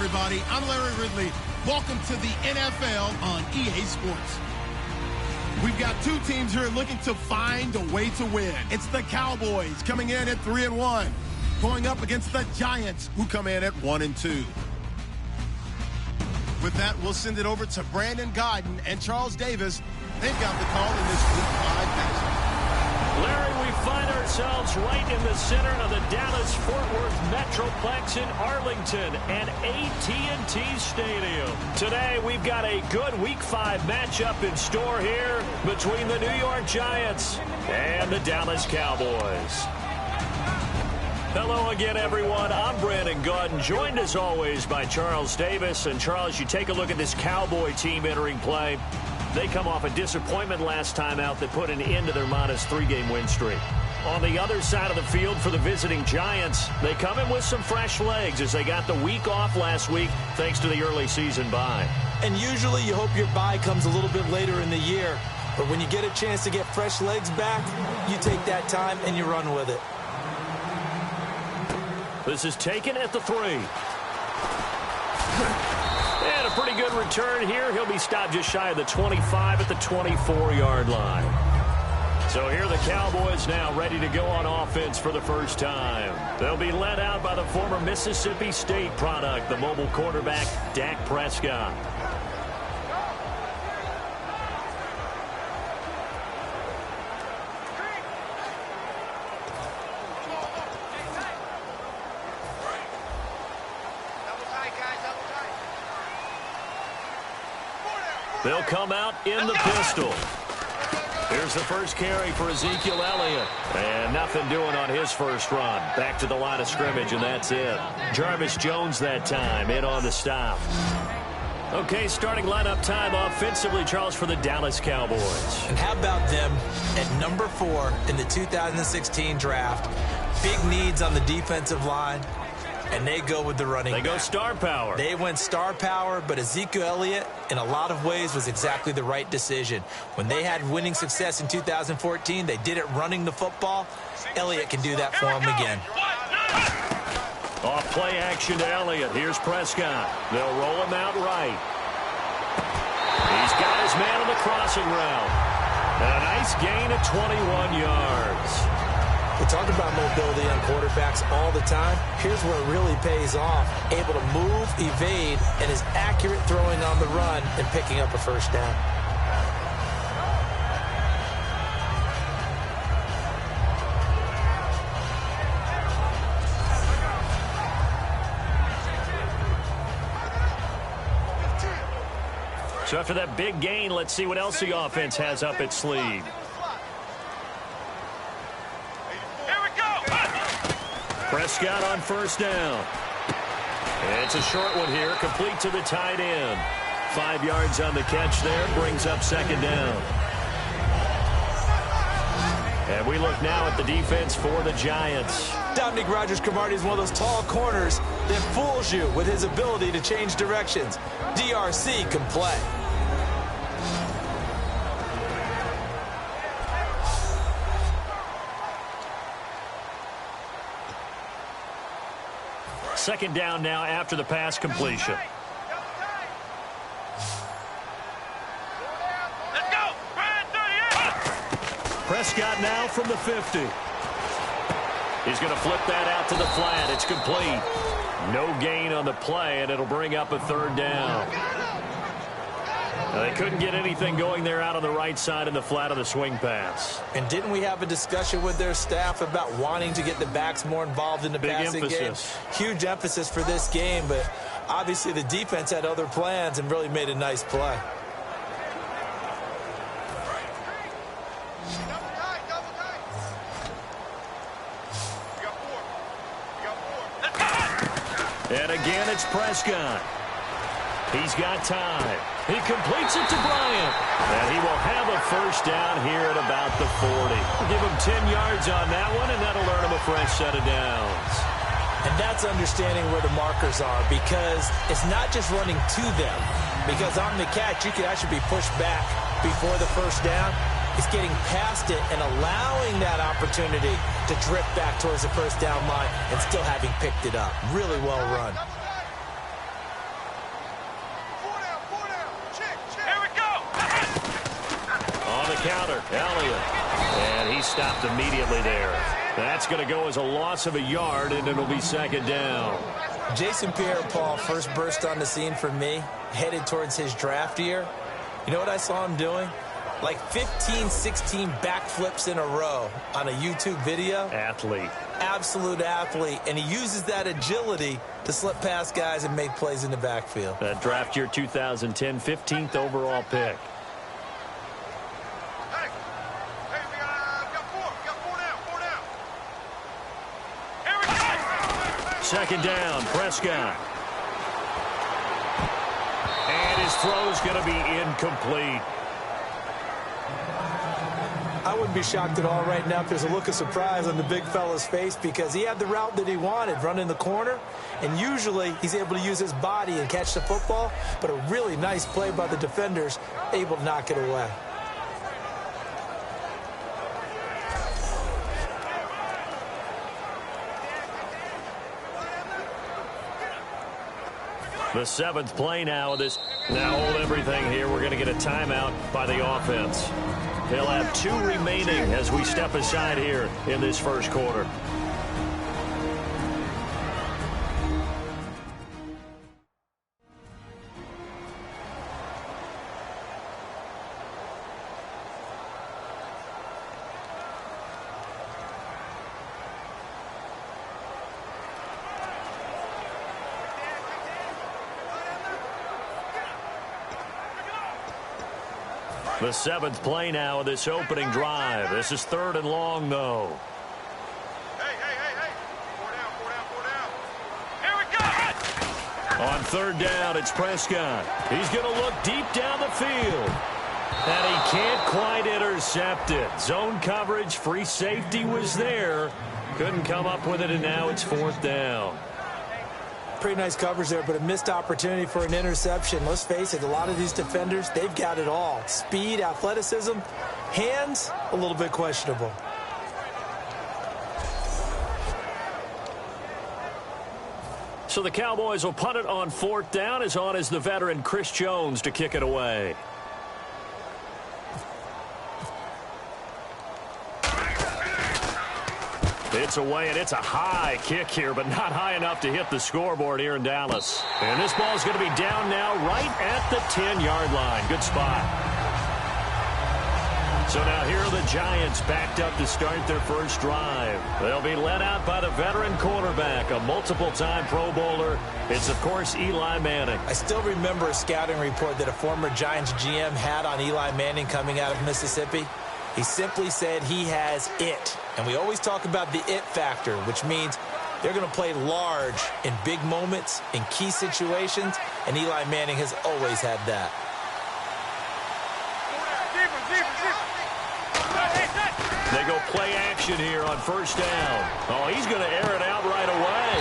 everybody. I'm Larry Ridley. Welcome to the NFL on EA Sports. We've got two teams here looking to find a way to win. It's the Cowboys coming in at 3-1, going up against the Giants, who come in at 1-2. With that, we'll send it over to Brandon Godden and Charles Davis. They've got the call in this Week 5 matchup. Larry, we find ourselves right in the center of the Dallas-Fort Worth Metroplex in Arlington and AT&T Stadium. Today, we've got a good Week 5 matchup in store here between the New York Giants and the Dallas Cowboys. Hello again, everyone. I'm Brandon Godden, joined as always by Charles Davis. And Charles, you take a look at this Cowboy team entering play. They come off a disappointment last time out that put an end to their modest 3-game win streak. On the other side of the field for the visiting Giants, they come in with some fresh legs as they got the week off last week thanks to the early season bye. And usually you hope your bye comes a little bit later in the year. But when you get a chance to get fresh legs back, you take that time and you run with it. This is taken at the 3. And a pretty good return here. He'll be stopped just shy of the 25 at the 24-yard line. So here are the Cowboys now ready to go on offense for the first time. They'll be led out by the former Mississippi State product, the mobile quarterback, Dak Prescott. They'll come out in the pistol. Here's the first carry for Ezekiel Elliott. And nothing doing on his first run. Back to the line of scrimmage, and that's it. Jarvis Jones that time in on the stop. Okay, starting lineup time offensively, Charles, for the Dallas Cowboys. And how about them at number 4 in the 2016 draft? Big needs on the defensive line. And they go with the running back. They go star power. They went star power, but Ezekiel Elliott, in a lot of ways, was exactly the right decision. When they had winning success in 2014, they did it running the football. Elliott can do that for them again. Off play action to Elliott. Here's Prescott. They'll roll him out right. He's got his man on the crossing route. And a nice gain of 21 yards. We talk about mobility on quarterbacks all the time. Here's where it really pays off. Able to move, evade, and is accurate throwing on the run and picking up a first down. So after that big gain, let's see what else the offense has up its sleeve. Prescott on first down. It's a short one here, complete to the tight end. 5 yards on the catch there, brings up second down. And we look now at the defense for the Giants. Dominique Rodgers-Cromartie is one of those tall corners that fools you with his ability to change directions. DRC can play. Second down now after the pass completion. Let's go. Prescott now from the 50. He's going to flip that out to the flat. It's complete. No gain on the play, and it'll bring up a third down. Now, they couldn't get anything going there out on the right side in the flat of the swing pass. And didn't we have a discussion with their staff about wanting to get the backs more involved in the passing game? Huge emphasis for this game, but obviously the defense had other plans and really made a nice play. And again, it's Prescott. He's got time. He completes it to Bryant. And he will have a first down here at about the 40. Give him 10 yards on that one, and that'll earn him a fresh set of downs. And that's understanding where the markers are, because it's not just running to them. Because on the catch, you could actually be pushed back before the first down. It's getting past it and allowing that opportunity to drift back towards the first down line and still having picked it up. Really well run. counter. Elliott. And he stopped immediately there. That's going to go as a loss of a yard, and it'll be second down. Jason Pierre-Paul first burst on the scene for me, headed towards his draft year. You know what I saw him doing? Like 15, 16 backflips in a row on a YouTube video. Athlete. Absolute athlete. And he uses that agility to slip past guys and make plays in the backfield. That draft year 2010, 15th overall pick. Second down, Prescott. And his throw's going to be incomplete. I wouldn't be shocked at all right now if there's a look of surprise on the big fella's face, because he had the route that he wanted, running the corner, and usually he's able to use his body and catch the football, but a really nice play by the defenders, able to knock it away. The seventh play now of this. Now hold everything here. We're going to get a timeout by the offense. They'll have 2 remaining as we step aside here in this first quarter. The seventh play now of this opening drive. This is 3rd and long, though. Hey. 4 down. Here we go. On 3rd down, it's Prescott. He's going to look deep down the field. And he can't quite intercept it. Zone coverage, free safety was there. Couldn't come up with it, and now it's 4th down. Pretty nice coverage there, but a missed opportunity for an interception. Let's face it, a lot of these defenders, they've got it all. Speed, athleticism, hands, a little bit questionable. So the Cowboys will punt it on 4th down. As on is the veteran Chris Jones to kick it away. It's away, and it's a high kick here, but not high enough to hit the scoreboard here in Dallas. And this ball is going to be down now right at the 10-yard line. Good spot. So now here are the Giants backed up to start their first drive. They'll be led out by the veteran quarterback, a multiple-time Pro Bowler. It's, of course, Eli Manning. I still remember a scouting report that a former Giants GM had on Eli Manning coming out of Mississippi. He simply said he has it. And we always talk about the it factor, which means they're going to play large in big moments, in key situations, and Eli Manning has always had that. They go play action here on 1st down. Oh, he's going to air it out right away.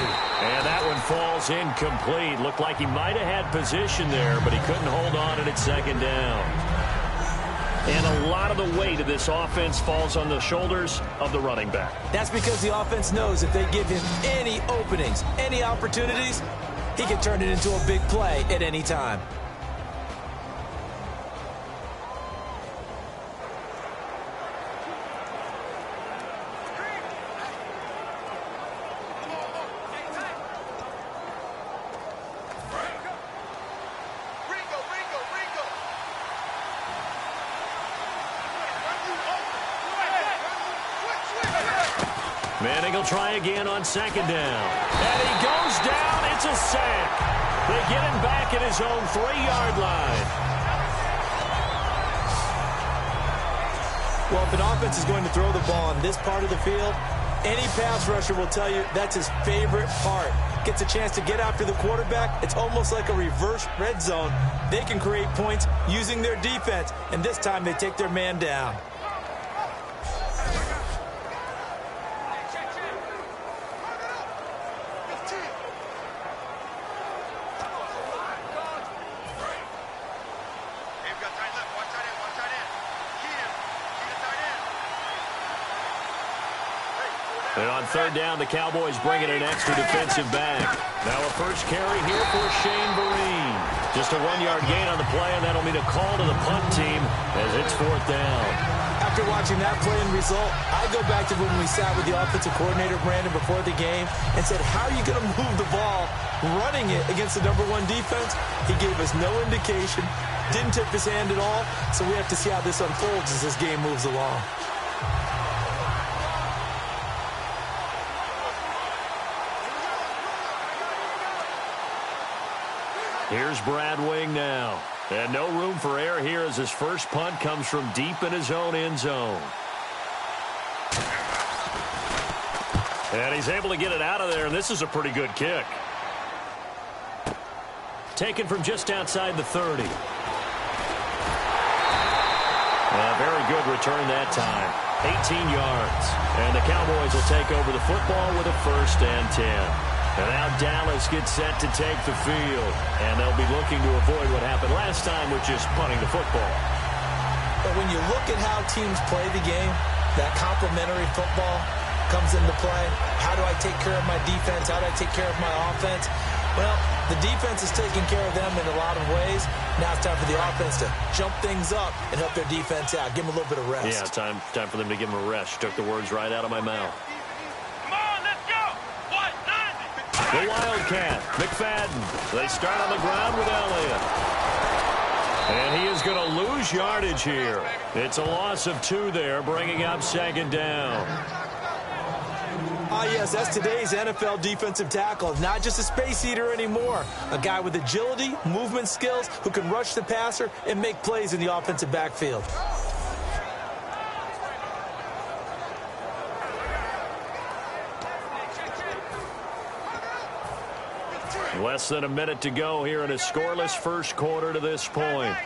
And that one falls incomplete. Looked like he might have had position there, but he couldn't hold on it at 2nd down. And a lot of the weight of this offense falls on the shoulders of the running back. That's because the offense knows if they give him any openings, any opportunities, he can turn it into a big play at any time. Manning will try again on 2nd down. And he goes down. It's a sack. They get him back at his own 3-yard line. Well, if an offense is going to throw the ball on this part of the field, any pass rusher will tell you that's his favorite part. Gets a chance to get after the quarterback. It's almost like a reverse red zone. They can create points using their defense, and this time they take their man down. And on third down, the Cowboys bring in an extra defensive back. Now a first carry here for Shane Vereen. Just a 1-yard gain on the play, and that'll mean a call to the punt team as it's fourth down. After watching that play and result, I go back to when we sat with the offensive coordinator, Brandon, before the game and said, how are you going to move the ball running it against the #1 defense? He gave us no indication, didn't tip his hand at all, so we have to see how this unfolds as this game moves along. Here's Brad Wing now. And no room for error here as his first punt comes from deep in his own end zone. And he's able to get it out of there, and this is a pretty good kick. Taken from just outside the 30. A very good return that time. 18 yards. And the Cowboys will take over the football with a 1st and 10. And now Dallas gets set to take the field. And they'll be looking to avoid what happened last time, which is punting the football. But when you look at how teams play the game, that complementary football comes into play. How do I take care of my defense? How do I take care of my offense? Well, the defense is taking care of them in a lot of ways. Now it's time for the offense to jump things up and help their defense out. Give them a little bit of rest. Yeah, time for them to give them a rest. Took the words right out of my mouth. The Wildcat, McFadden. They start on the ground with Elliott. And he is going to lose yardage here. It's a loss of 2 there, bringing up 2nd down. Ah, yes, that's today's NFL defensive tackle. Not just a space eater anymore. A guy with agility, movement skills, who can rush the passer and make plays in the offensive backfield. Less than a minute to go here in a scoreless first quarter to this point.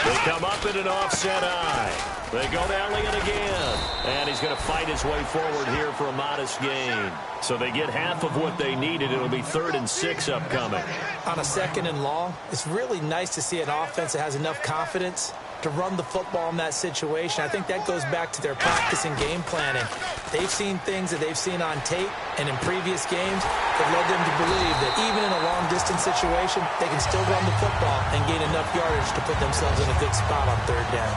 They come up in an offset eye. They go to Elliott again. And he's going to fight his way forward here for a modest gain. So they get half of what they needed. It'll be 3rd and 6 upcoming. On a 2nd and long, it's really nice to see an offense that has enough confidence to run the football in that situation. I think that goes back to their practice and game planning. They've seen things that they've seen on tape and in previous games that led them to believe that even in a long-distance situation, they can still run the football and gain enough yardage to put themselves in a good spot on 3rd down.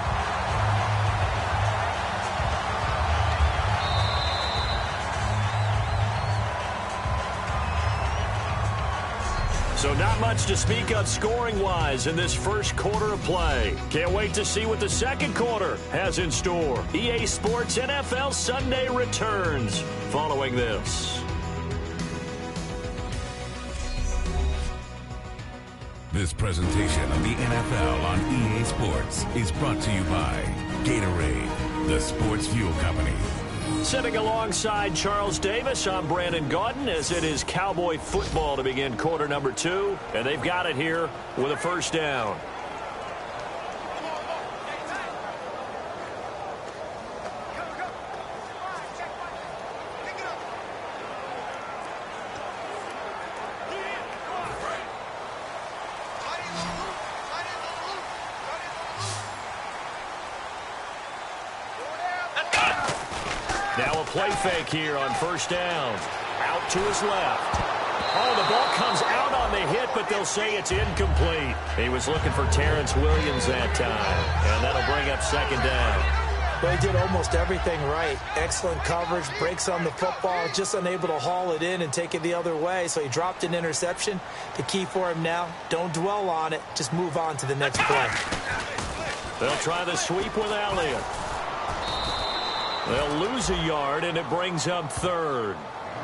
So not much to speak of scoring-wise in this first quarter of play. Can't wait to see what the second quarter has in store. EA Sports NFL Sunday returns following this. This presentation of the NFL on EA Sports is brought to you by Gatorade, the sports fuel company. Sitting alongside Charles Davis, I'm Brandon Gaudin as it is Cowboy football to begin quarter number 2. And they've got it here with a 1st down. Now a play fake here on 1st down. Out to his left. Oh, the ball comes out on the hit, but they'll say it's incomplete. He was looking for Terrence Williams that time, and that'll bring up 2nd down. Well, he did almost everything right. Excellent coverage, breaks on the football, just unable to haul it in and take it the other way, so he dropped an interception. The key for him now, don't dwell on it, just move on to the next play. They'll try the sweep with Elliott. They'll lose a yard, and it brings up 3rd.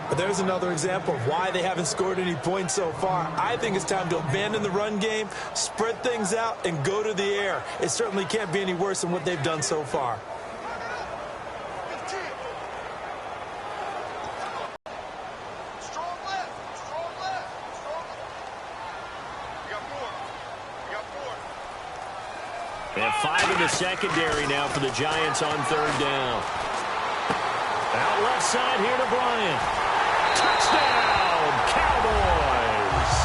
But there's another example of why they haven't scored any points so far. I think it's time to abandon the run game, spread things out, and go to the air. It certainly can't be any worse than what they've done so far. And 5 in the secondary now for the Giants on 3rd down. Out left side here to Bryant. Touchdown, Cowboys!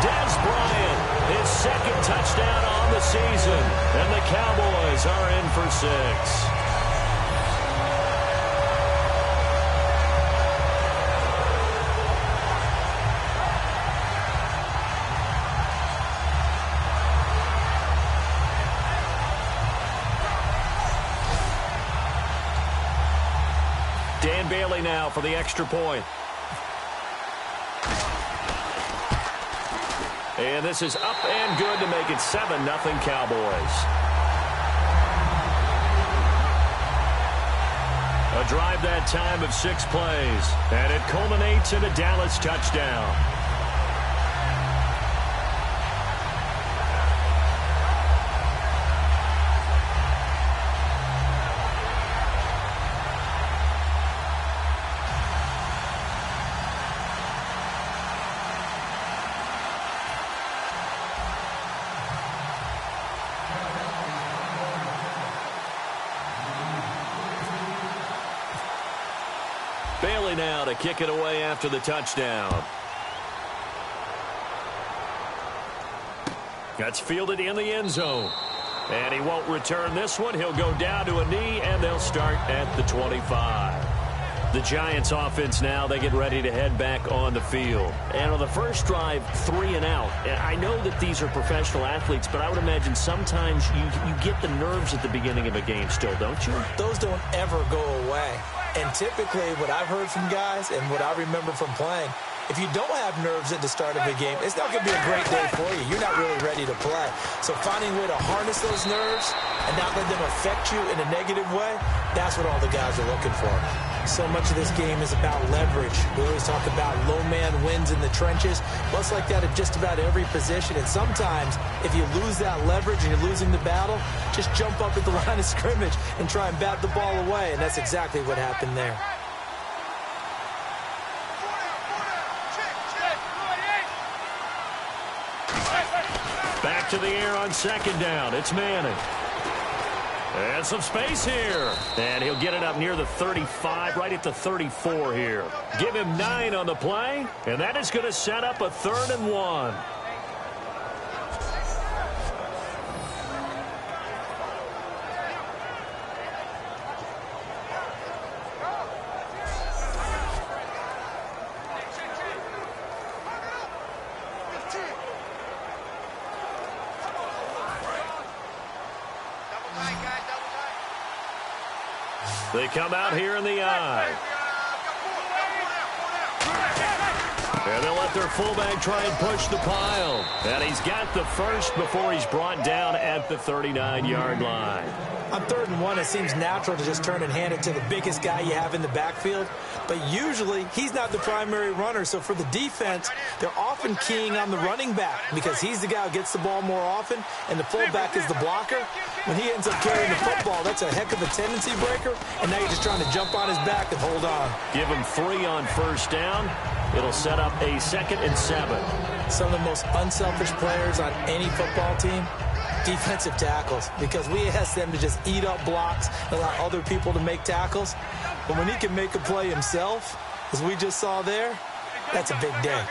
Dez Bryant, his 2nd touchdown on the season. And the Cowboys are in for 6. Dan Bailey now for the extra point. And this is up and good to make it 7-0 Cowboys. A drive that time of 6 plays. And it culminates in a Dallas touchdown. Bailey now to kick it away after the touchdown. That's fielded in the end zone. And he won't return this one. He'll go down to a knee, and they'll start at the 25. The Giants offense now, they get ready to head back on the field. And on the first drive, 3 and out. And I know that these are professional athletes, but I would imagine sometimes you get the nerves at the beginning of a game still, don't you? Those don't ever go away. And typically what I've heard from guys and what I remember from playing, if you don't have nerves at the start of a game, it's not going to be a great day for you. You're not really ready to play. So finding a way to harness those nerves and not let them affect you in a negative way, that's what all the guys are looking for. So much of this game is about leverage. We always talk about low man wins in the trenches. Well, it's like that at just about every position. And sometimes, if you lose that leverage and you're losing the battle, just jump up at the line of scrimmage and try and bat the ball away. And that's exactly what happened there. Back to the air on second down. It's Manning. And some space here. And he'll get it up near the 35, right at the 34 here. Give him 9 on the play, and that is going to set up a 3rd and 1. They come out here in the eye. And they'll let their fullback try and push the pile. And he's got the first before he's brought down at the 39-yard line. On 3rd and 1, it seems natural to just turn and hand it to the biggest guy you have in the backfield. But usually, he's not the primary runner. So for the defense, they're often keying on the running back because he's the guy who gets the ball more often, and the fullback is the blocker. When he ends up carrying the football, that's a heck of a tendency breaker, and now you're just trying to jump on his back and hold on. Give him 3 on first down. It'll set up a 2nd and 7. Some of the most unselfish players on any football team, defensive tackles, because we ask them to just eat up blocks and allow other people to make tackles. But when he can make a play himself, as we just saw there, that's a big day.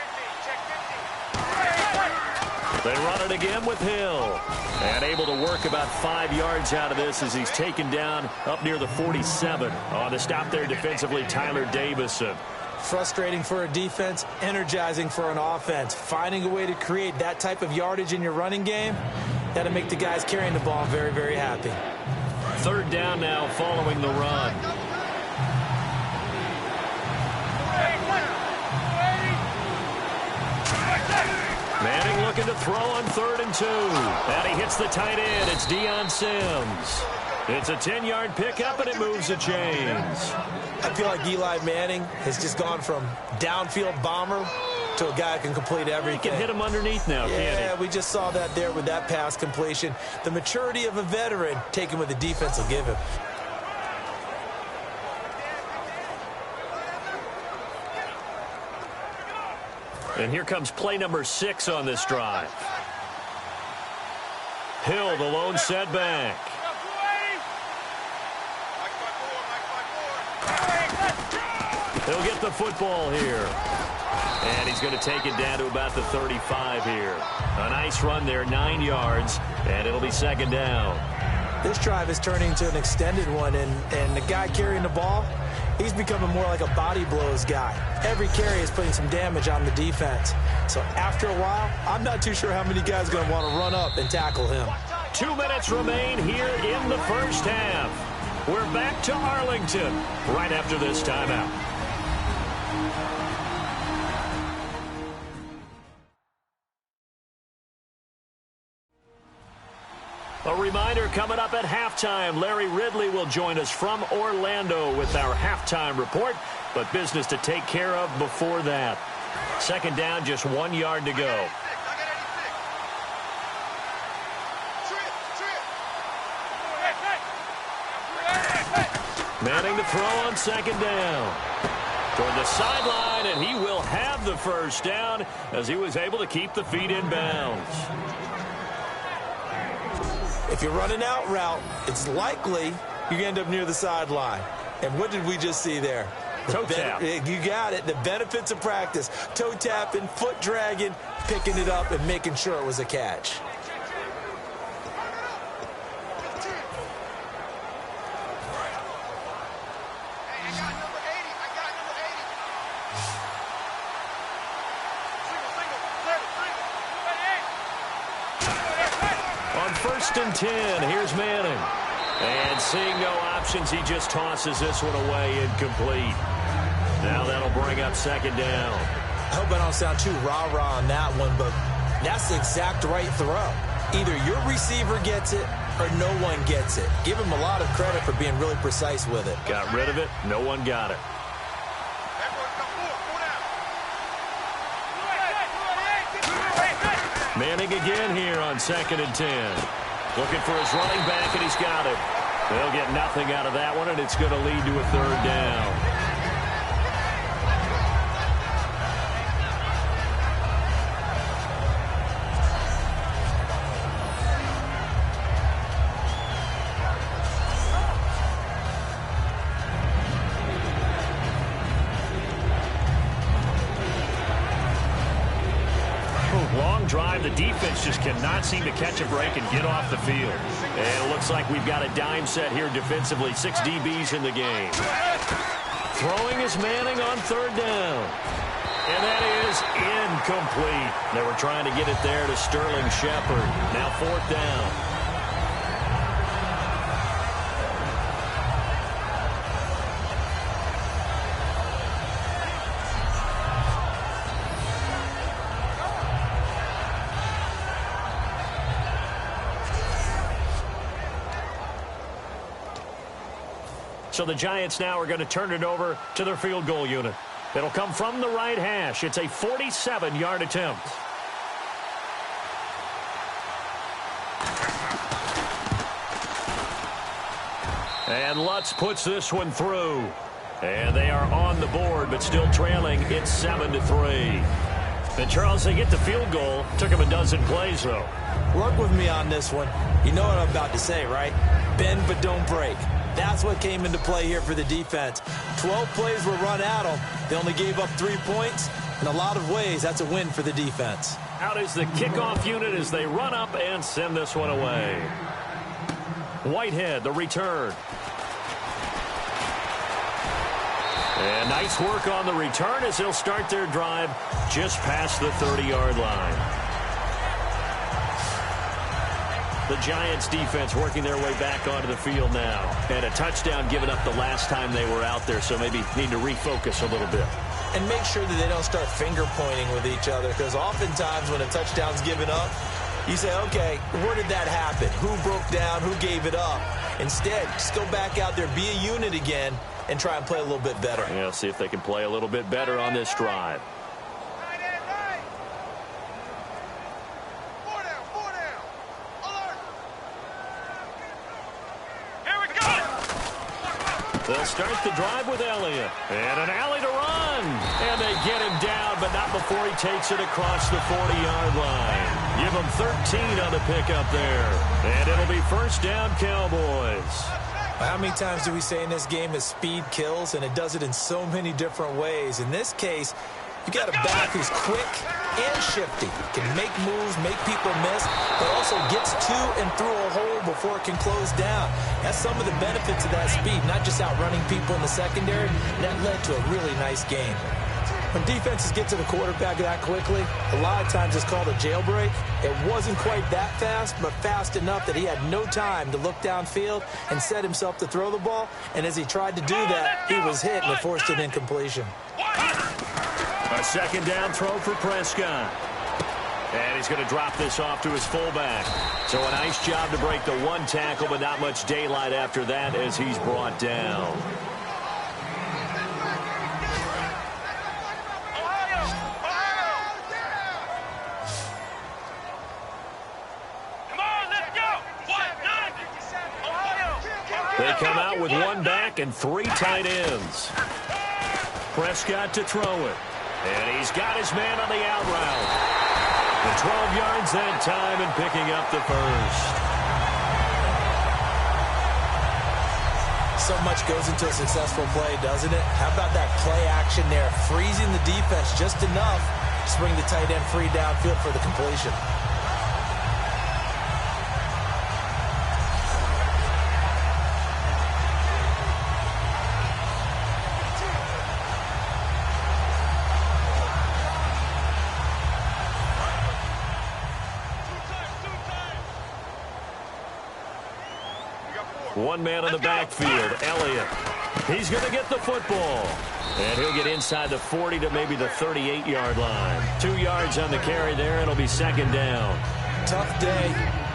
They run it again with Hill. And able to work about 5 yards out of this as he's taken down up near the 47. On the stop there defensively, Tyler Davison. Frustrating for a defense, energizing for an offense. Finding a way to create that type of yardage in your running game, that'll make the guys carrying the ball very, very happy. 3rd down now following the run. Manning looking to throw on 3rd and 2. And he hits the tight end. It's Deion Sims. It's a 10-yard pickup, and it moves the chains. I feel like Eli Manning has just gone from downfield bomber to a guy who can complete everything. He can hit him underneath now, can't he? Yeah, we just saw that there with that pass completion. The maturity of a veteran taken with the defense will give him. And here comes play number 6 on this drive. Hill, the lone setback. He'll get the football here. And he's going to take it down to about the 35 here. A nice run there, 9 yards, and it'll be 2nd down. This drive is turning into an extended one, and the guy carrying the ball, he's becoming more like a body blows guy. Every carry is putting some damage on the defense. So after a while, I'm not too sure how many guys are going to want to run up and tackle him. 2 minutes remain here in the first half. We're back to Arlington right after this timeout. A reminder coming up at halftime, Larry Ridley will join us from Orlando with our halftime report, but business to take care of before that. Second down, just 1 yard to go. Manning the throw on second down. Toward the sideline, and he will have the first down as he was able to keep the feet in bounds. If you're running out route, it's likely you end up near the sideline. And what did we just see there? Toe tap. You got it. The benefits of practice. Toe tapping, foot dragging, picking it up, and making sure it was a catch. First and 10, here's Manning. And seeing no options, he just tosses this one away, incomplete. Now that'll bring up second down. I hope I don't sound too rah-rah on that one, but that's the exact right throw. Either your receiver gets it or no one gets it. Give him a lot of credit for being really precise with it. Got rid of it. No one got it. Manning again here on second and 10. Looking for his running back, and he's got it. They'll get nothing out of that one, and it's going to lead to a third down. Drive, the defense just cannot seem to catch a break and get off the field. And it looks like we've got a dime set here defensively. 6 DBs in the game. Throwing is Manning on third down. And that is incomplete. They were trying to get it there to Sterling Shepard. Now fourth down. So the Giants now are going to turn it over to their field goal unit. It'll come from the right hash. It's a 47-yard attempt. And Lutz puts this one through. And they are on the board, but still trailing. It's 7-3. And Charles, they get the field goal. Took them a dozen plays, though. Work with me on this one. You know what I'm about to say, right? Bend but don't break. That's what came into play here for the defense. 12 plays were run at them. They only gave up 3 points. In a lot of ways, that's a win for the defense. Out is the kickoff unit as they run up and send this one away. Whitehead, the return. And nice work on the return as they'll start their drive just past the 30-yard line. The Giants defense working their way back onto the field now. And a touchdown given up the last time they were out there, so maybe need to refocus a little bit. And make sure that they don't start finger pointing with each other, because oftentimes when a touchdown's given up, you say, okay, where did that happen? Who broke down? Who gave it up? Instead, just go back out there, be a unit again, and try and play a little bit better. Yeah, see if they can play a little bit better on this drive. They'll start the drive with Elliott. And an alley to run. And they get him down, but not before he takes it across the 40-yard line. Give him 13 on the pickup there. And it'll be first down, Cowboys. How many times do we say in this game that speed kills, and it does it in so many different ways? In this case, You got a back who's quick and shifty, can make moves, make people miss, but also gets to and through a hole before it can close down. That's some of the benefits of that speed, not just outrunning people in the secondary. That led to a really nice game. When defenses get to the quarterback that quickly, a lot of times it's called a jailbreak. It wasn't quite that fast, but fast enough that he had no time to look downfield and set himself to throw the ball. And as he tried to do that, he was hit and it forced an incompletion. A second down throw for Prescott. And he's going to drop this off to his fullback. So a nice job to break the one tackle, but not much daylight after that as he's brought down. They come out with one back and three tight ends. Prescott to throw it. And he's got his man on the out route. And 12 yards that time and picking up the first. So much goes into a successful play, doesn't it? How about that play action there? Freezing the defense just enough to bring the tight end free downfield for the completion. One man in the backfield, Elliott. He's going to get the football. And he'll get inside the 40 to maybe the 38-yard line. 2 yards on the carry there, and it'll be second down. Tough day,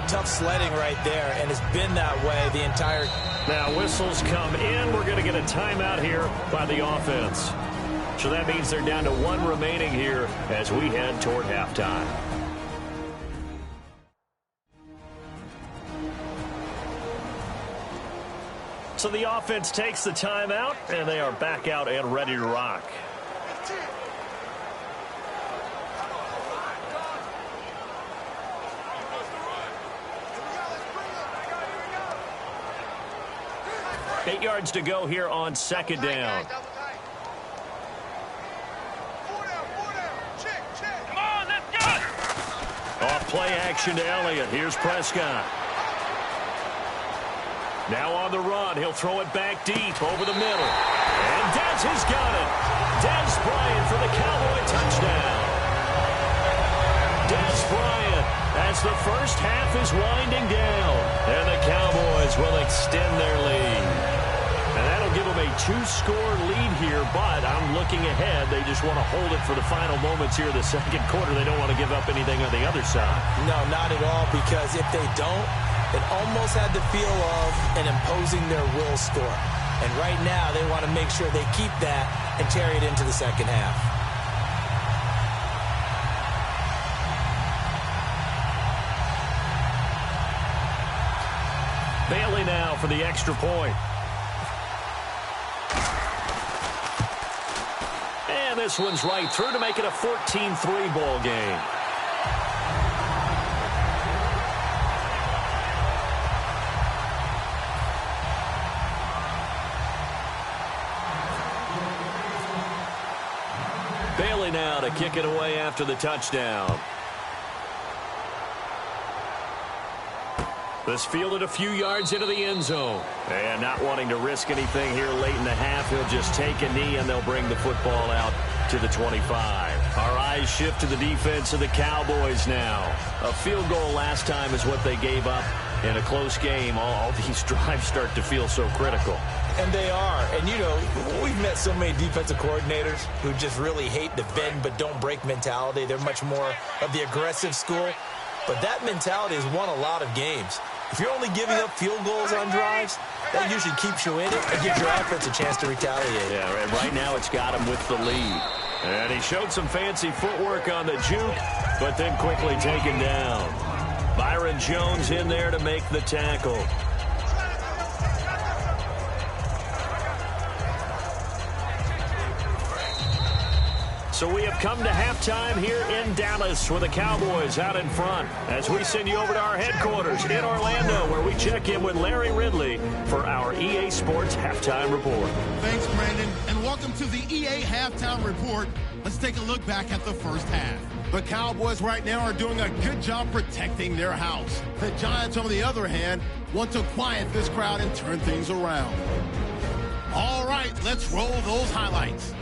tough sledding right there, and it's been that way the entire... Now whistles come in. We're going to get a timeout here by the offense. So that means they're down to one remaining here as we head toward halftime. So the offense takes the timeout, and they are back out and ready to rock. Eight yards to go here on second down. Off play action to Elliott. Here's Prescott. Now on the run, he'll throw it back deep over the middle. And Dez has got it. Dez Bryant for the Cowboy touchdown. Dez Bryant as the first half is winding down. And the Cowboys will extend their lead. And that'll give them a 2-score lead here, but I'm looking ahead. They just want to hold it for the final moments here of the second quarter. They don't want to give up anything on the other side. No, not at all, because if they don't, it almost had the feel of an imposing their will score. And right now, they want to make sure they keep that and carry it into the second half. Bailey now for the extra point. And this one's right through to make it a 14-3 ball game. Bailey now to kick it away after the touchdown. This fielded a few yards into the end zone. And not wanting to risk anything here late in the half, he'll just take a knee and they'll bring the football out to the 25. Our eyes shift to the defense of the Cowboys now. A field goal last time is what they gave up in a close game. All these drives start to feel so critical. And they are. And, you know, we've met so many defensive coordinators who just really hate the bend but don't break mentality. They're much more of the aggressive school. But that mentality has won a lot of games. If you're only giving up field goals on drives, that usually keeps you in it and gives your offense a chance to retaliate. Yeah, and right now it's got him with the lead. And he showed some fancy footwork on the juke, but then quickly taken down. Byron Jones in there to make the tackle. So we have come to halftime here in Dallas with the Cowboys out in front as we send you over to our headquarters in Orlando where we check in with Larry Ridley for our EA Sports Halftime Report. Thanks, Brandon, and welcome to the EA Halftime Report. Let's take a look back at the first half. The Cowboys right now are doing a good job protecting their house. The Giants, on the other hand, want to quiet this crowd and turn things around. All right, let's roll those highlights.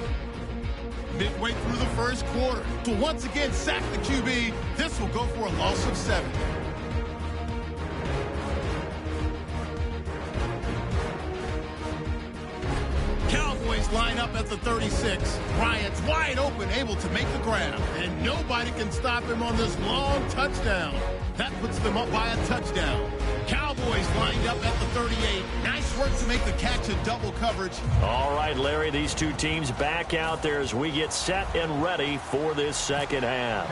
Midway through the first quarter, to once again sack the QB, this will go for a loss of 7. Cowboys line up at the 36. Bryant's wide open, able to make the grab. And nobody can stop him on this long touchdown. That puts them up by a touchdown. Cowboys lined up at the 38. Nice work to make the catch in double coverage. All right, Larry, these two teams back out there as we get set and ready for this second half.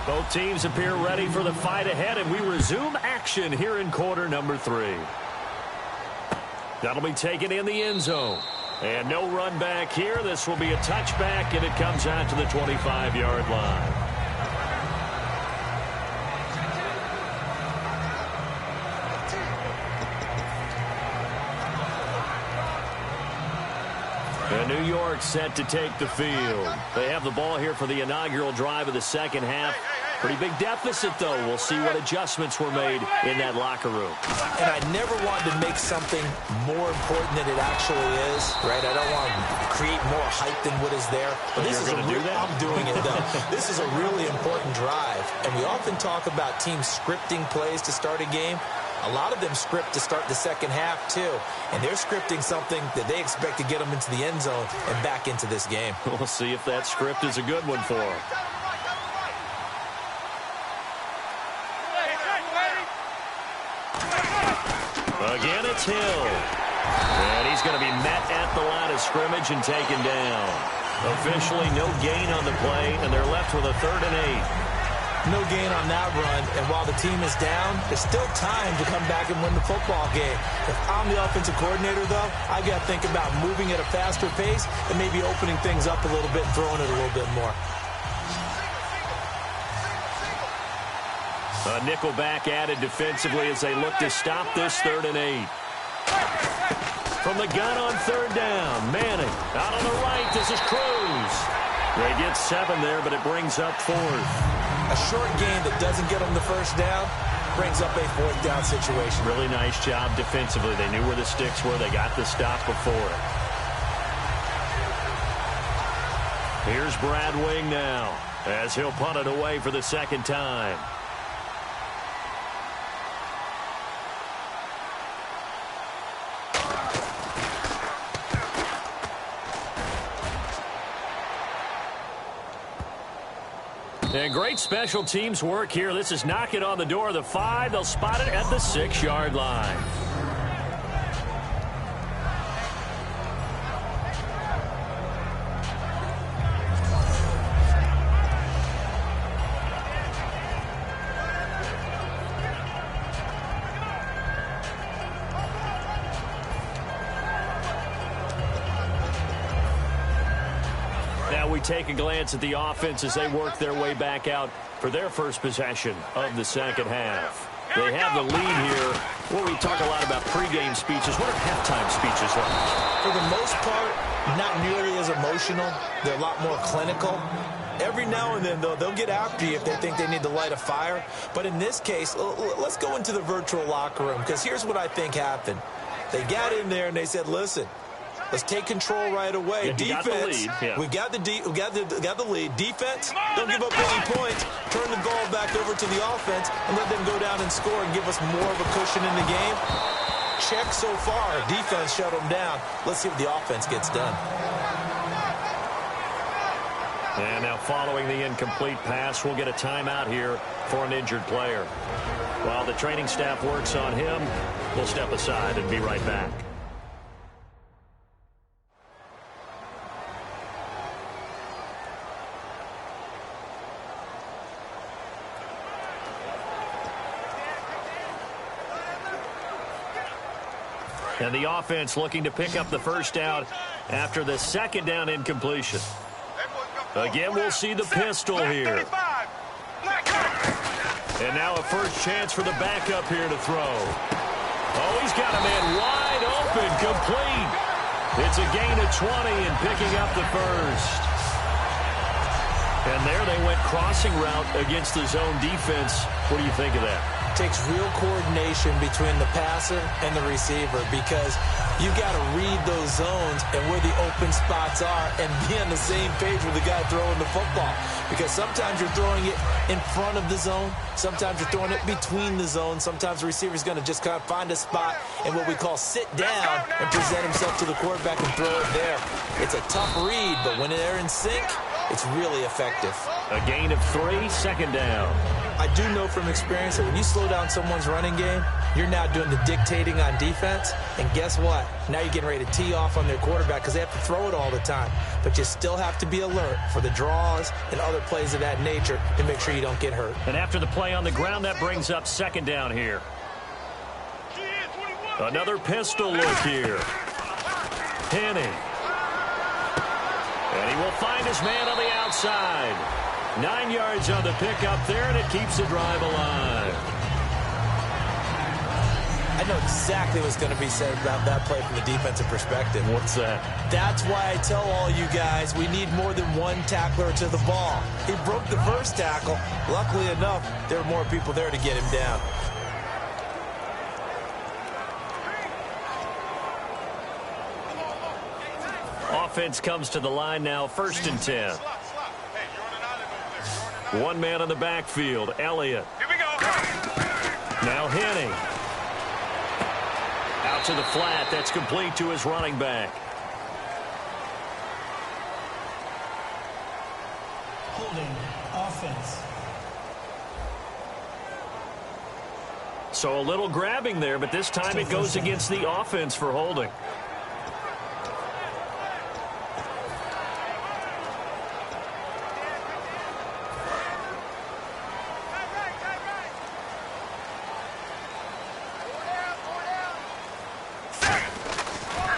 Both teams appear ready for the fight ahead, and we resume action here in quarter number 3. That'll be taken in the end zone. And no run back here. This will be a touchback, and it comes out to the 25-yard line. And New York set to take the field. They have the ball here for the inaugural drive of the second half. Pretty big deficit, though. We'll see what adjustments were made in that locker room. And I never wanted to make something more important than it actually is, right? I don't want to create more hype than what is there. But this is do that? I'm doing it, though. This is a really important drive. And we often talk about teams scripting plays to start a game. A lot of them script to start the second half, too. And they're scripting something that they expect to get them into the end zone and back into this game. We'll see if that script is a good one for them. Again, it's Hill. And he's going to be met at the line of scrimmage and taken down. Officially, no gain on the play, and they're left with a 3rd and 8. No gain on that run, and while the team is down, there's still time to come back and win the football game. If I'm the offensive coordinator, though, I got to think about moving at a faster pace and maybe opening things up a little bit and throwing it a little bit more. A nickel back added defensively as they look to stop this 3rd and 8. From the gun on 3rd down, Manning out on the right. This is Cruz. They get 7 there, but it brings up 4th. A short gain that doesn't get them the first down brings up a 4th down situation. Really nice job defensively. They knew where the sticks were. They got the stop before it. Here's Brad Wing now as he'll punt it away for the second time. And great special teams work here. This is knocking on the door of the 5. They'll spot it at the 6-yard line. Take a glance at the offense as they work their way back out for their first possession of the second half. They have the lead here. Well, we talk a lot about pregame speeches. What are halftime speeches like? For the most part, not nearly as emotional. They're a lot more clinical. Every now and then, though, they'll get after you if they think they need to light a fire. But in this case, let's go into the virtual locker room, because here's what I think happened. They got in there and they said, listen, let's take control right away. Yeah, defense, we got the lead. Defense, don't give up any points. Turn the ball back over to the offense and let them go down and score and give us more of a cushion in the game. Check so far. Defense shut them down. Let's see what the offense gets done. And now following the incomplete pass, we'll get a timeout here for an injured player. While the training staff works on him, we'll step aside and be right back. And the offense looking to pick up the first down after the second down incompletion. Again, we'll see the pistol here. And now a first chance for the backup here to throw. Oh, he's got a man wide open, complete. It's a gain of 20 and picking up the first. And there they went crossing route against the zone defense. What do you think of that? Takes real coordination between the passer and the receiver because you got to read those zones and where the open spots are and be on the same page with the guy throwing the football. Because sometimes you're throwing it in front of the zone. Sometimes you're throwing it between the zones. Sometimes the receiver's going to just kind of find a spot and what we call sit down and present himself to the quarterback and throw it there. It's a tough read, but when they're in sync, it's really effective. A gain of 3, second down. I do know from experience that when you slow down someone's running game, you're now doing the dictating on defense. And guess what? Now you're getting ready to tee off on their quarterback because they have to throw it all the time. But you still have to be alert for the draws and other plays of that nature to make sure you don't get hurt. And after the play on the ground, that brings up second down here. Another pistol look here. Henning. And he will find his man on the outside. 9 yards on the pickup there, and it keeps the drive alive. I know exactly what's going to be said about that play from the defensive perspective. What's that? That's why I tell all you guys we need more than one tackler to the ball. He broke the first tackle. Luckily enough, there were more people there to get him down. Offense comes to the line now, 1st and 10. One man on the backfield, Elliott. Here we go. Now Henning. Out to the flat. That's complete to his running back. Holding offense. So a little grabbing there, but this time it goes against the offense for holding.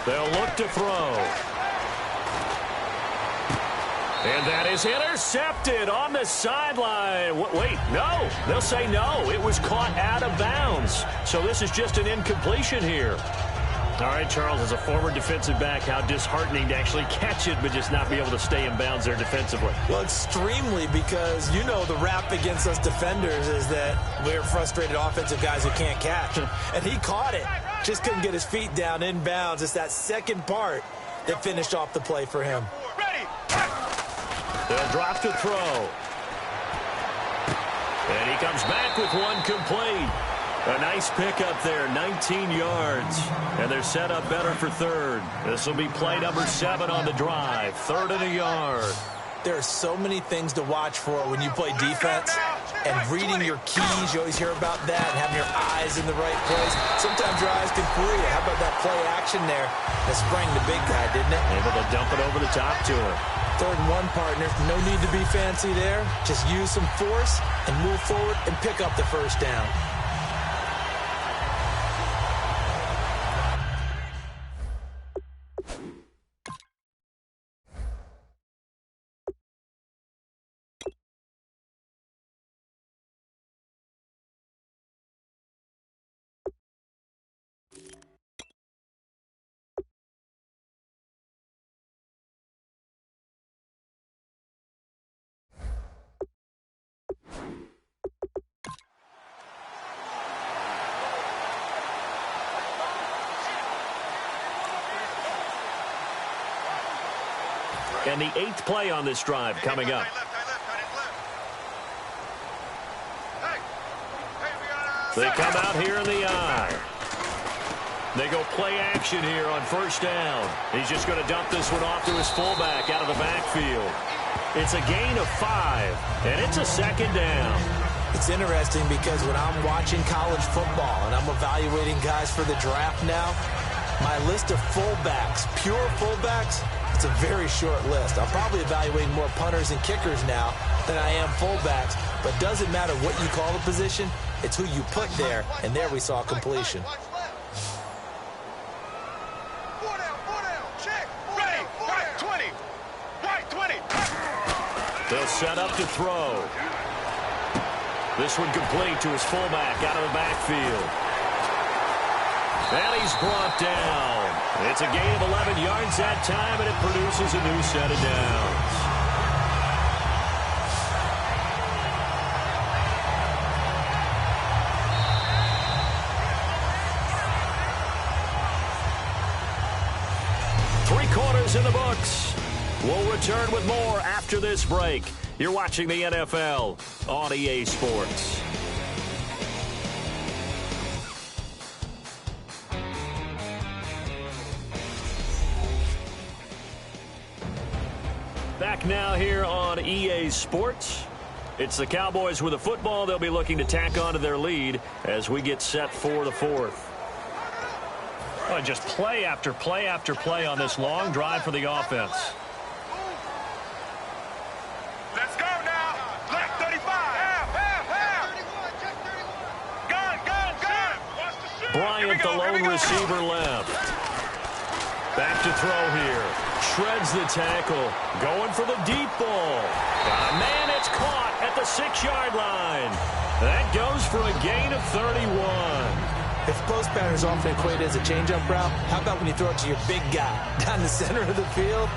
They'll look to throw. And that is intercepted on the sideline. Wait, no. They'll say no. It was caught out of bounds. So this is just an incompletion here. All right, Charles, as a former defensive back, how disheartening to actually catch it but just not be able to stay in bounds there defensively. Well, extremely, because you know the rap against us defenders is that we're frustrated offensive guys who can't catch. And he caught it. Just couldn't get his feet down in bounds. It's that second part that finished off the play for him. They'll drop to throw. And he comes back with one complete. A nice pickup there, 19 yards. And they're set up better for third. This will be play number 7 on the drive. 3rd and a yard. There are so many things to watch for when you play defense. And reading your keys, you always hear about that, and having your eyes in the right place. Sometimes your eyes can fool you. How about that play action there? That sprang the big guy, didn't it? Able to dump it over the top to him. 3rd and 1, partner. No need to be fancy there. Just use some force and move forward and pick up the first down. And the 8th play on this drive coming up. They come out here in the eye. They go play action here on 1st down. He's just going to dump this one off to his fullback out of the backfield. It's a gain of 5, and it's a 2nd down. It's interesting because when I'm watching college football and I'm evaluating guys for the draft now, my list of fullbacks, pure fullbacks, it's a very short list. I'm probably evaluating more punters and kickers now than I am fullbacks. But doesn't matter what you call the position, it's who you put there. And there we saw completion. They'll set up to throw. This one complete to his fullback out of the backfield. And he's brought down. It's a gain of 11 yards that time, and it produces a new set of downs. Three-quarters in the books. We'll return with more after this break. You're watching the NFL on EA Sports. Back now here on EA Sports. It's the Cowboys with a football. They'll be looking to tack on to their lead as we get set for the fourth. Oh, just play after play after play on this long drive for the offense. Let's go now. Left 35. Gun. Bryant, the lone receiver, left. Back to throw here. Shreds the tackle. Going for the deep ball. Got a man, it's caught at the 6-yard line. That goes for a gain of 31. If post pattern is often equated as a change-up route, how about when you throw it to your big guy down the center of the field?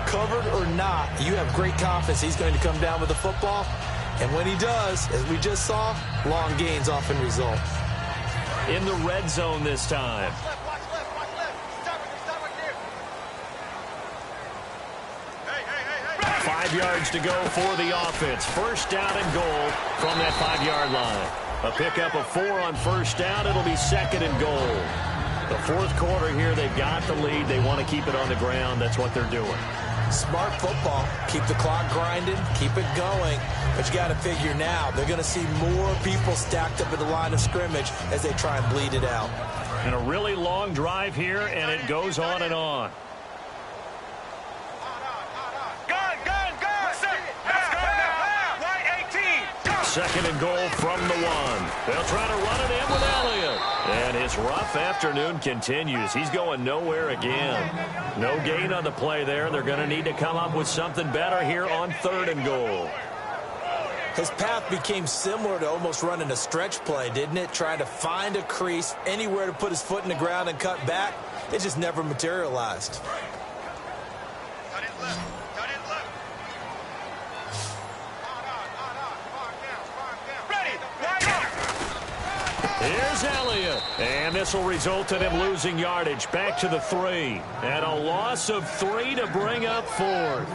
Covered or not, you have great confidence he's going to come down with the football. And when he does, as we just saw, long gains often result. In the red zone this time. Watch left. Stop right there. Hey. 5 yards to go for the offense. First down and goal from that 5-yard line. A pickup of 4 on first down. It'll be second and goal. The fourth quarter here, they've got the lead. They want to keep it on the ground. That's what they're doing. Smart football. Keep the clock grinding. Keep it going. But you got to figure now, they're going to see more people stacked up at the line of scrimmage as they try and bleed it out. And a really long drive here, and it goes on and on. Gun. Let's go now. Right 18. Second and goal from the 1. They'll try to run it in with Elliott. And his rough afternoon continues. He's going nowhere again. No gain on the play there. They're going to need to come up with something better here on 3rd and goal. His path became similar to almost running a stretch play, didn't it? Trying to find a crease, anywhere to put his foot in the ground and cut back. It just never materialized. Cut it left. Here's Elliott. And this will result in him losing yardage. Back to the 3. And a loss of 3 to bring up 4th.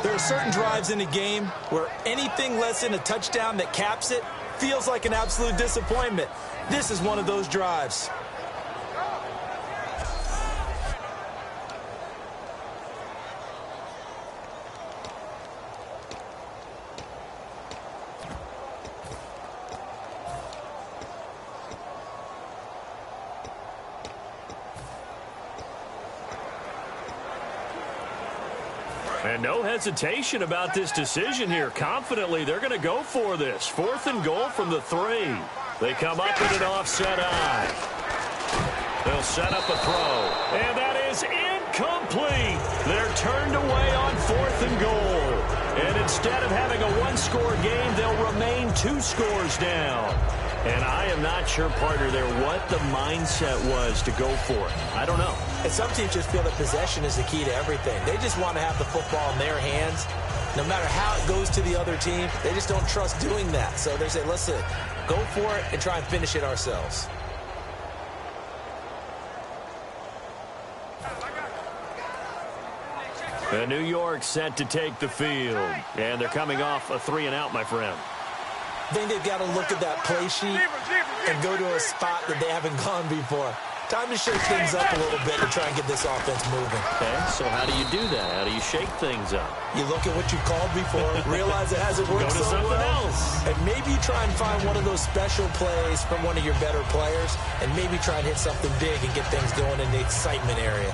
There are certain drives in a game where anything less than a touchdown that caps it feels like an absolute disappointment. This is one of those drives. And no hesitation about this decision here. Confidently, they're going to go for this. 4th and goal from the 3. They come up with an offset eye. They'll set up a throw. And that is incomplete. They're turned away on 4th and goal. And instead of having a 1-score game, they'll remain 2 scores down. And I am not sure, partner, there what the mindset was to go for it. I don't know. And some teams just feel that possession is the key to everything. They just want to have the football in their hands. No matter how it goes to the other team, they just don't trust doing that. So they say, listen, go for it and try and finish it ourselves. And New York set to take the field. And they're coming off a 3-and-out, my friend. I think they've got to look at that play sheet and go to a spot that they haven't gone before. Time to shake things up a little bit and try and get this offense moving. Okay, so how do you do that? How do you shake things up? You look at what you called before, realize it hasn't worked Go to so something well, else. and maybe try and find one of those special plays from one of your better players, and maybe try and hit something big and get things going in the excitement area.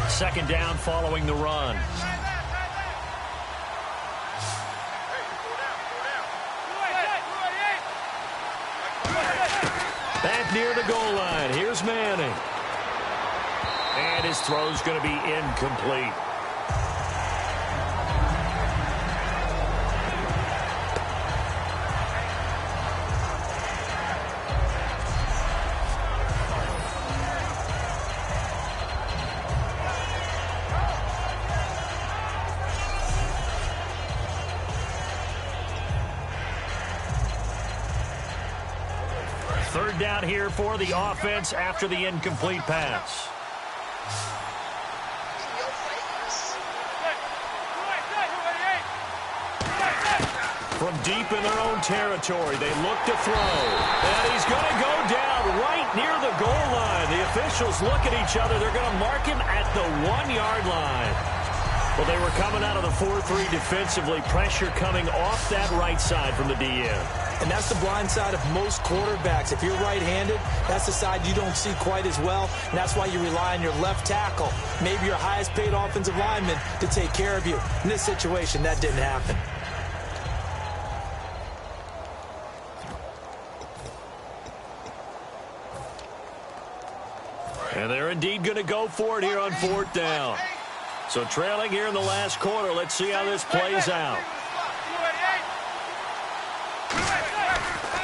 Second down following the run. Back near the goal line. Here's Manning. And his throw's going to be incomplete. Third down here for the offense after the incomplete pass. From deep in their own territory, they look to throw. And he's going to go down right near the goal line. The officials look at each other. They're going to mark him at the 1-yard line. Well, they were coming out of the 4-3 defensively. Pressure coming off that right side from the DN. And that's the blind side of most quarterbacks. If you're right-handed, that's the side you don't see quite as well. And that's why you rely on your left tackle, maybe your highest-paid offensive lineman, to take care of you. In this situation, that didn't happen. And they're indeed going to go for it here on 4th down. So trailing here in the last quarter. Let's see how this plays out.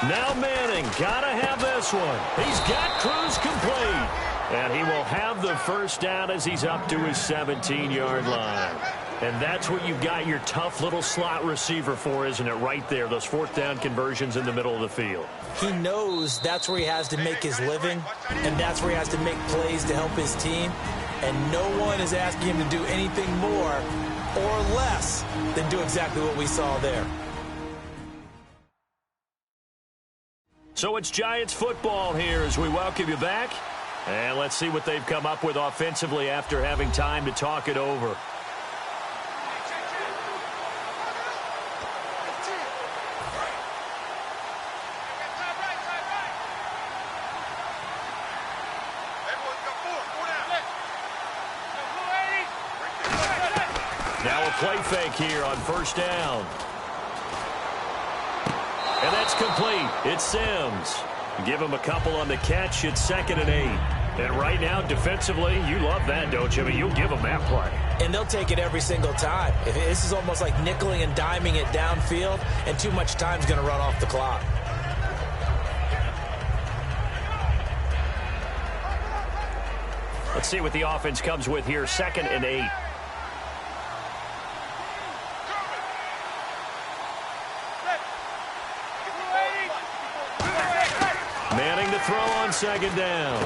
Now Manning, gotta have this one. He's got Cruz complete. And he will have the first down as he's up to his 17-yard line. And that's what you've got your tough little slot receiver for, isn't it? Right there, those 4th down conversions in the middle of the field. He knows that's where he has to make his living, and that's where he has to make plays to help his team. And no one is asking him to do anything more or less than do exactly what we saw there. So it's Giants football here as we welcome you back. And let's see what they've come up with offensively after having time to talk it over. Now a play fake here on 1st down. And that's complete. It's Sims. Give him a couple on the catch. It's 2nd and 8. And right now, defensively, you love that, don't you? I mean, you'll give them that play. And they'll take it every single time. This is almost like nickeling and diming it downfield, and too much time's going to run off the clock. Let's see what the offense comes with here. 2nd and 8. Manning to throw on 2nd down.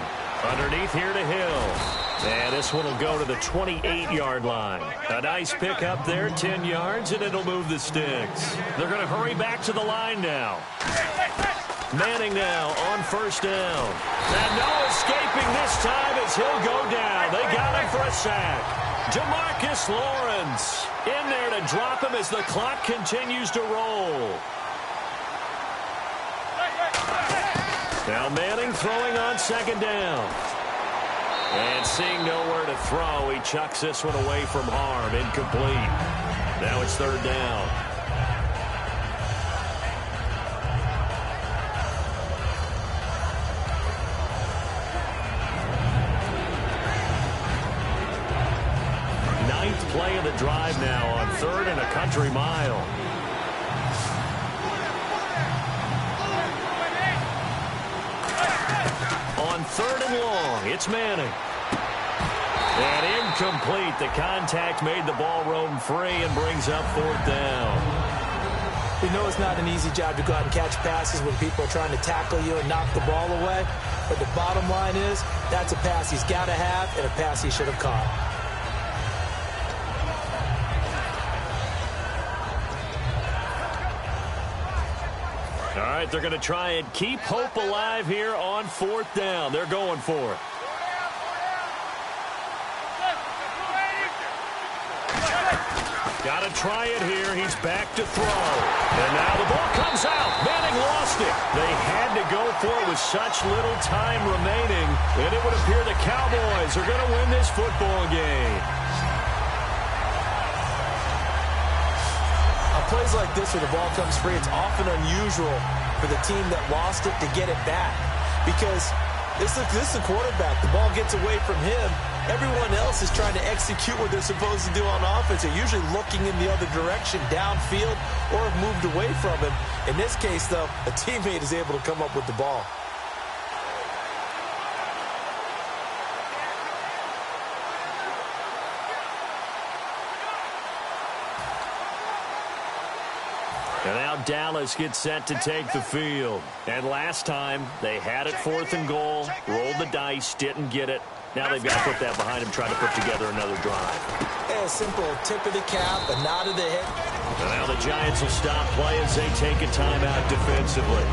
Underneath here to Hill. And this one will go to the 28-yard line. A nice pick up there, 10 yards, and it'll move the sticks. They're going to hurry back to the line now. Manning now on 1st down. And no escaping this time as he'll go down. They got him for a sack. Demarcus Lawrence in there to drop him as the clock continues to roll. Now Manning throwing on 2nd down. And seeing nowhere to throw, he chucks this one away from harm. Incomplete. Now it's 3rd down. Ninth play of the drive now on 3rd and a country mile. On 3rd and long, it's Manning. And incomplete. The contact made the ball roam free and brings up 4th down. We know it's not an easy job to go out and catch passes when people are trying to tackle you and knock the ball away. But the bottom line is, that's a pass he's got to have and a pass he should have caught. All right, they're going to try and keep hope alive here on 4th down. They're going for it. Got to try it here. He's back to throw. And now the ball comes out. Manning lost it. They had to go for it with such little time remaining. And it would appear the Cowboys are going to win this football game. Plays like this where the ball comes free, it's often unusual for the team that lost it to get it back. Because this is a quarterback. The ball gets away from him. Everyone else is trying to execute what they're supposed to do on offense. They're usually looking in the other direction, downfield, or have moved away from him. In this case, though, a teammate is able to come up with the ball. And now Dallas gets set to take the field. And last time, they had it 4th and goal, rolled the dice, didn't get it. Now they've got to put that behind them, trying to put together another drive. A simple tip of the cap, a nod of the head. And now the Giants will stop play as they take a timeout defensively.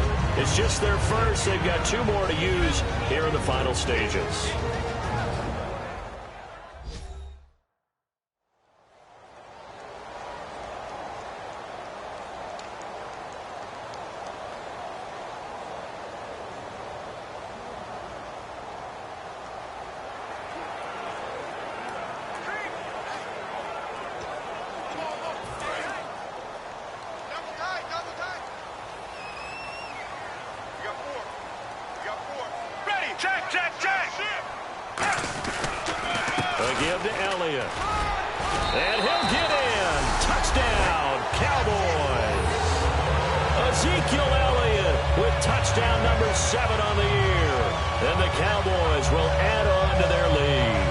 It's just their first. They've got 2 more to use here in the final stages. Give to Elliott. And he'll get in. Touchdown, Cowboys. Ezekiel Elliott with touchdown number 7 on the year. And the Cowboys will add on to their lead.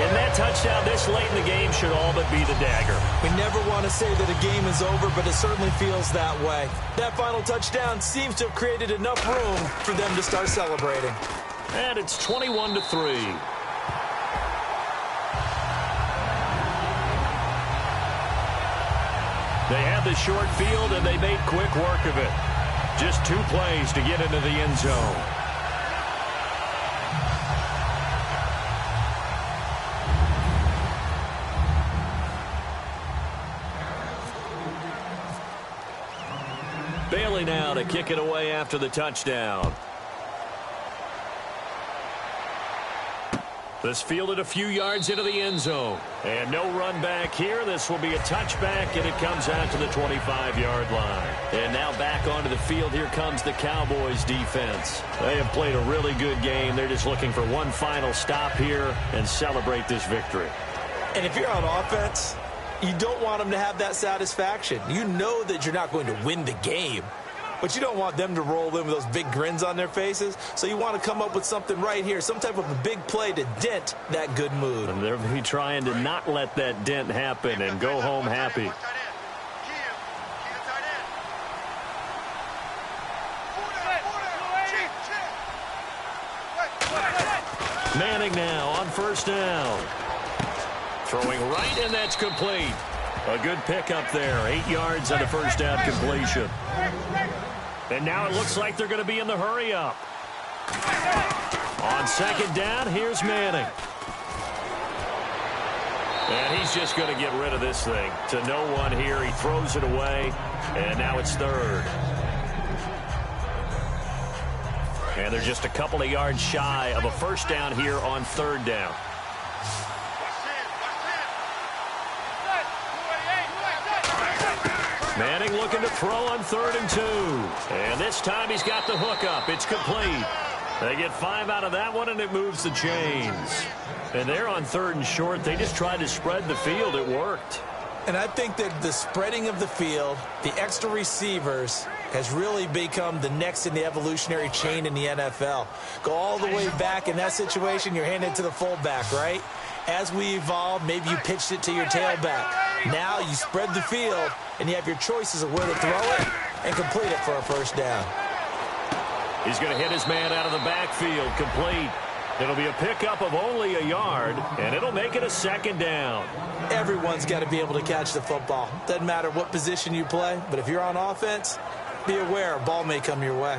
And that touchdown this late in the game should all but be the dagger. We never want to say that a game is over, but it certainly feels that way. That final touchdown seems to have created enough room for them to start celebrating. And it's 21-3. They had the short field, and they made quick work of it. Just 2 plays to get into the end zone. Bailey now to kick it away after the touchdown. This fielded a few yards into the end zone. And no run back here. This will be a touchback, and it comes out to the 25-yard line. And now back onto the field. Here comes the Cowboys defense. They have played a really good game. They're just looking for one final stop here and celebrate this victory. And if you're on offense, you don't want them to have that satisfaction. You know that you're not going to win the game, but you don't want them to roll in with those big grins on their faces. So you want to come up with something right here, some type of a big play to dent that good mood. And they'll be trying to not let that dent happen and go home happy. Manning now on first down. Throwing right, and that's complete. A good pickup there. 8 yards on the first down completion. And now it looks like they're going to be in the hurry-up. On second down, here's Manning. And he's just going to get rid of this thing. To no one here. He throws it away. And now it's third. And they're just a couple of yards shy of a first down here on third down. Manning looking to throw on 3rd and 2. And this time he's got the hook up. It's complete. They get 5 out of that one, and it moves the chains. And they're on 3rd and short. They just tried to spread the field. It worked. And I think that the spreading of the field, the extra receivers, has really become the next in the evolutionary chain in the NFL. Go all the way back in that situation, you're handed to the fullback, right? As we evolve, maybe you pitched it to your tailback. Now you spread the field, and you have your choices of where to throw it and complete it for a first down. He's going to hit his man out of the backfield, complete. It'll be a pickup of only a yard, and it'll make it a second down. Everyone's got to be able to catch the football. Doesn't matter what position you play, but if you're on offense, be aware a ball may come your way.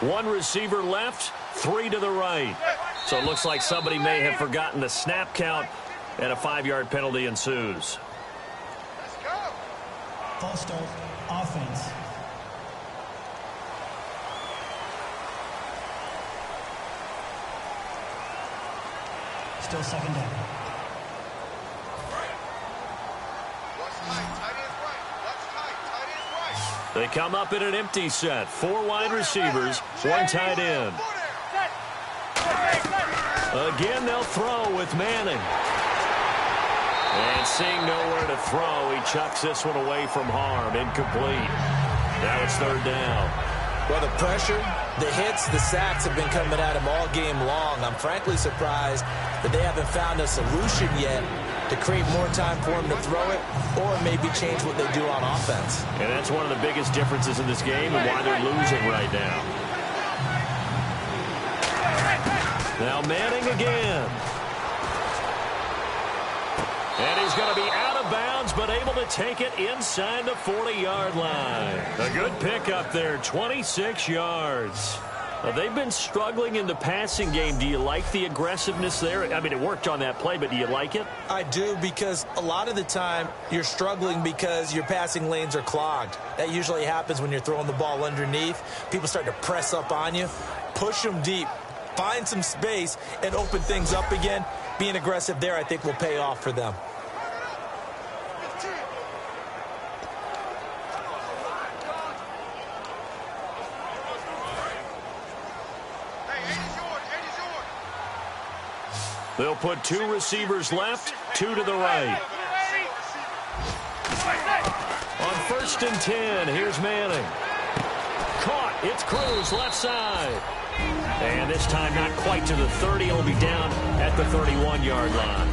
One receiver left, 3 to the right. So it looks like somebody may have forgotten the snap count, and a 5-yard penalty ensues. Let's go. False start, offense. Still second down. What's tight? Tight end's right. What's tight? Tight end's right. They come up in an empty set. 4 wide receivers, 1 tight end. Again, they'll throw with Manning. And seeing nowhere to throw, he chucks this one away from harm. Incomplete. Now it's 3rd down. Well, the pressure The hits, the sacks have been coming at him all game long. I'm frankly surprised that they haven't found a solution yet to create more time for him to throw it or maybe change what they do on offense. And that's one of the biggest differences in this game and why they're losing right now. Now Manning again. And he's going to be out of bounds, but able to take it inside the 40-yard line. A good pickup there, 26 yards. They've been struggling in the passing game. Do you like the aggressiveness there? I mean, it worked on that play, but do you like it? I do, because a lot of the time you're struggling because your passing lanes are clogged. That usually happens when you're throwing the ball underneath. People start to press up on you, push them deep, find some space, and open things up again. Being aggressive there, I think, will pay off for them. They'll put 2 receivers left, 2 to the right. On 1st and 10, here's Manning. Caught. It's Cruz, left side. And this time not quite to the 30. He'll be down at the 31-yard line.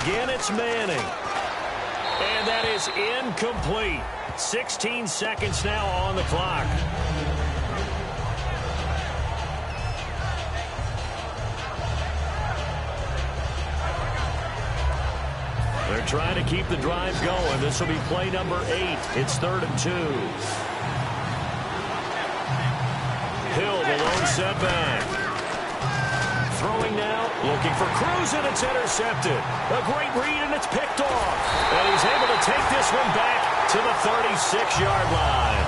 Again, it's Manning. And that is incomplete. 16 seconds now on the clock. They're trying to keep the drive going. This will be play number 8. It's 3rd and 2. Hill, the lone setback. Throwing now, looking for Cruz, and it's intercepted. A great read, and it's picked off. And he's able to take this one back to the 36-yard line.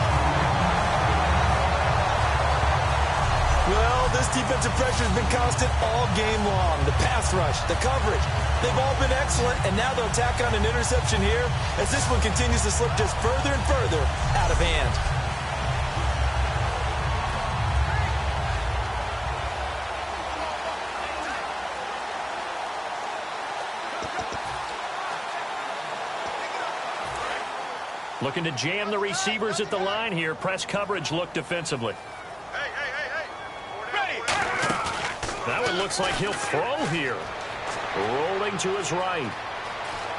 Well, this defensive pressure has been constant all game long. The pass rush, the coverage, they've all been excellent, and now they'll tack on an interception here as this one continues to slip just further and further out of hand. Looking to jam the receivers at the line here. Press coverage look defensively. That one looks like he'll throw here. Rolling to his right.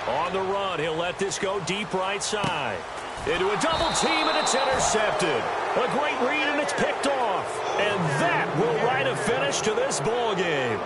On the run, he'll let this go deep right side. Into a double team, and it's intercepted. A great read, and it's picked off. And that will write a finish to this ball game.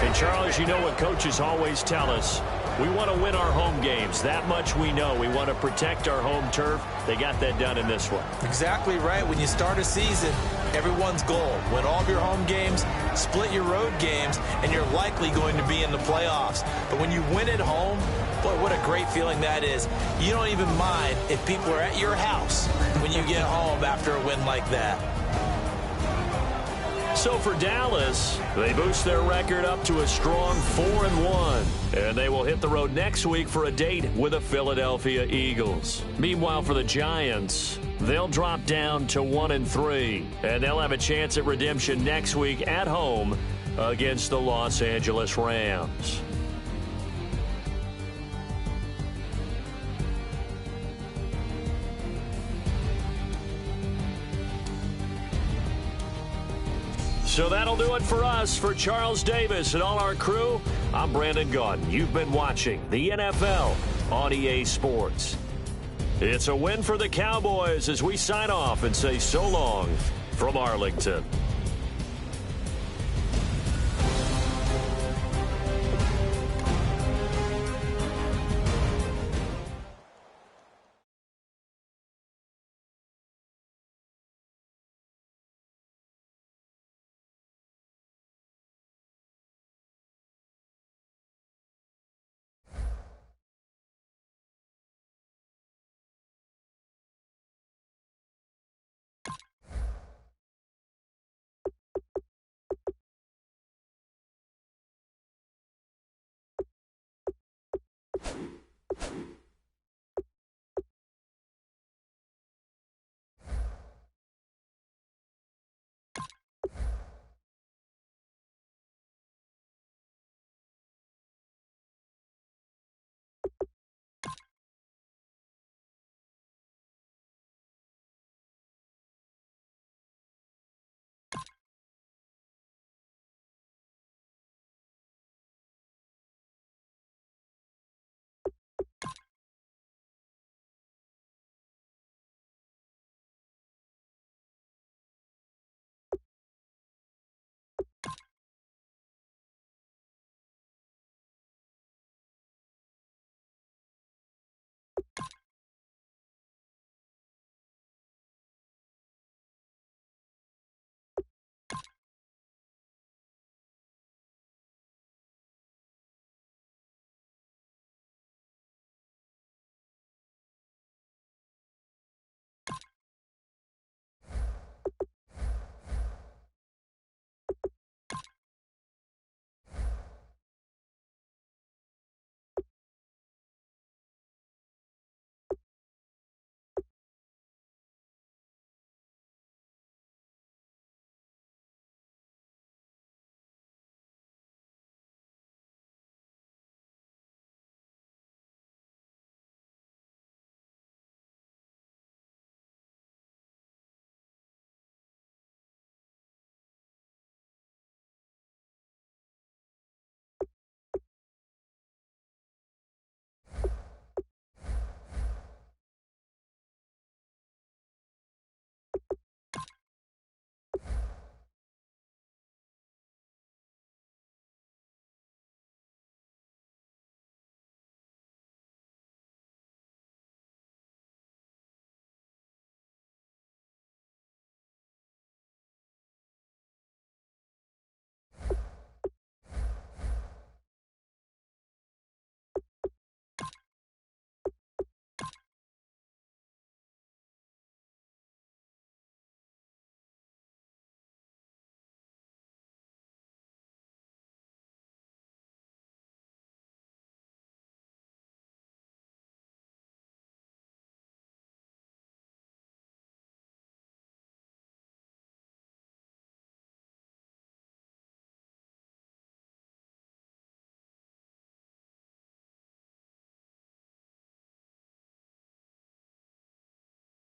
And Charles, you know what coaches always tell us. We want to win our home games. That much we know. We want to protect our home turf. They got that done in this one. Exactly right. When you start a season, everyone's goal: win all of your home games, split your road games, and you're likely going to be in the playoffs. But when you win at home, boy, what a great feeling that is. You don't even mind if people are at your house when you get home after a win like that. So for Dallas, they boost their record up to a strong 4-1. And they will hit the road next week for a date with the Philadelphia Eagles. Meanwhile, for the Giants, they'll drop down to 1-3. And they'll have a chance at redemption next week at home against the Los Angeles Rams. So that'll do it for us. For Charles Davis and all our crew, I'm Brandon Gaudin. You've been watching the NFL on EA Sports. It's a win for the Cowboys as we sign off and say so long from Arlington.